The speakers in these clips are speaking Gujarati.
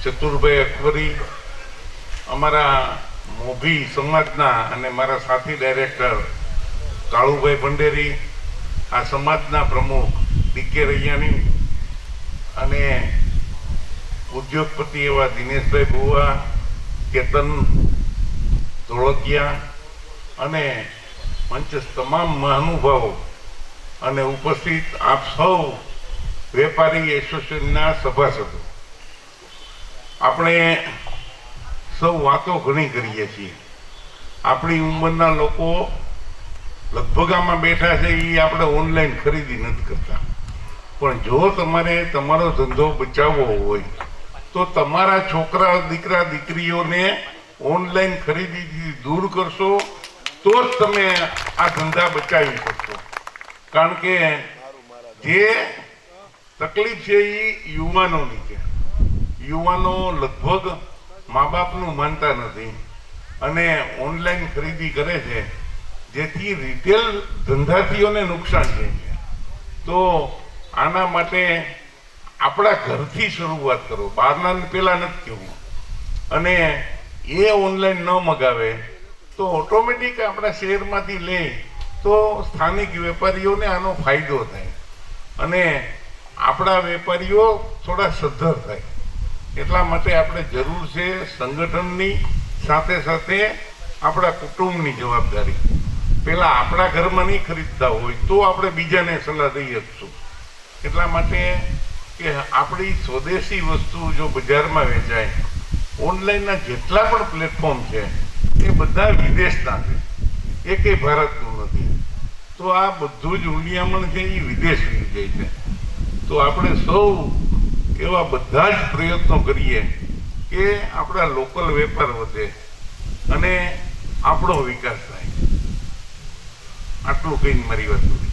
ચતુરભાઈ અકબરી, અમારા મોભી સમાજના અને મારા સાથી ડાયરેક્ટર કાળુભાઈ ભંડેરી, આ સમાજના પ્રમુખ ડીકે રૈયાણી અને ઉદ્યોગપતિ એવા દિનેશભાઈ ભુવા, કેતન ધોળકિયા અને મંચસ્થ તમામ મહાનુભાવો અને ઉપસ્થિત આપ સૌ વેપારી એસોસિએશનના સભાસદો, આપણે સૌ વાતો ઘણી કરીએ છીએ. આપણી ઉંમરના લોકો લગભગ આમાં બેઠા છે એ આપણે ઓનલાઈન ખરીદી નથી કરતા, પણ જો તમારે તમારો ધંધો બચાવવો હોય તો તમારા છોકરા દીકરા દીકરીઓને ઓનલાઈન ખરીદીથી દૂર કરશો તો જ તમે આ ધંધા બચાવી શકશો. કારણ કે જે તકલીફ છે એ યુવાનોની છે. યુવાનો લગભગ મા બાપનું માનતા નથી અને ઓનલાઈન ખરીદી કરે છે, જેથી રિટેલ ધંધાથીઓને નુકસાન થાય છે. તો આના માટે આપણા ઘરથી શરૂઆત કરો, બહારના પહેલાં નથી કહેવું. અને એ ઓનલાઈન ન મગાવે તો ઓટોમેટિક આપણા શહેરમાંથી લે તો સ્થાનિક વેપારીઓને આનો ફાયદો થાય અને આપણા વેપારીઓ થોડા સદ્ધર થાય. એટલા માટે આપણે જરૂર છે સંગઠનની સાથે સાથે આપણા કુટુંબની જવાબદારી. પહેલાં આપણા ઘરમાં નહીં ખરીદતા હોય તો આપણે બીજાને સલાહ દઈ શકશું. એટલા માટે કે આપણી સ્વદેશી વસ્તુ જો બજારમાં વેચાય, ઓનલાઈનના જેટલા પણ પ્લેટફોર્મ છે એ બધા વિદેશના છે, એકેય ભારતનું નથી. તો આ બધું જ હુંડિયામણ છે એ વિદેશ લઈ જાય છે. તો આપણે સૌ એવા બધા જ પ્રયત્નો કરીએ કે આપણા લોકલ વેપાર વધે અને આપણો વિકાસ થાય. આટલું કહીને મારી વાત પૂરી.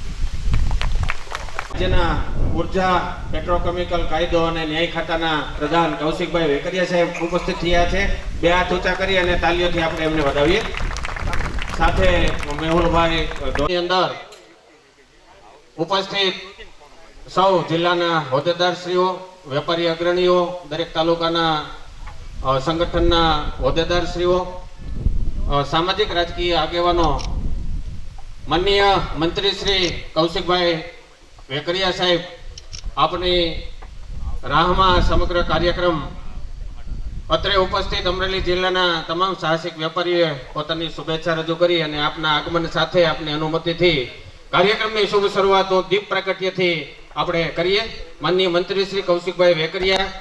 રાજ્યના ઉર્જા, પેટ્રોકેમિકલ કાયદો અને ન્યાય ખાતાના પ્રધાન કૌશિકભાઈ વેકરિયા સાહેબ ઉપસ્થિત થયા છે. બે હાથ ઊંચા કરી અને તાલીઓથી આપણે એમને વધાવીએ. સાથે મેહુલભાઈ ની અંદર ઉપસ્થિત સૌ જિલ્લાના હોદ્દેદારશ્રીઓ, વેપારી અગ્રણીઓ, દરેક તાલુકાના સંગઠનના હોદ્દેદારશ્રીઓ, સામાજિક રાજકીય આગેવાનો, માનનીય મંત્રી શ્રી કૌશિકભાઈ વેકરિયા સાહેબ આપની રાહમાં સમગ્ર કાર્યક્રમ અત્રે ઉપસ્થિત અમરેલી જિલ્લાના તમામ સાહસિક વેપારીઓએ પોતાની શુભેચ્છા રજૂ કરી અને આપના આગમન સાથે આપની અનુમતિથી કાર્યક્રમની શુભ શરૂઆત દીપ પ્રાગટ્યથી આપણે કરીએ. માનનીય મંત્રી શ્રી કૌશિકભાઈ વેકરિયા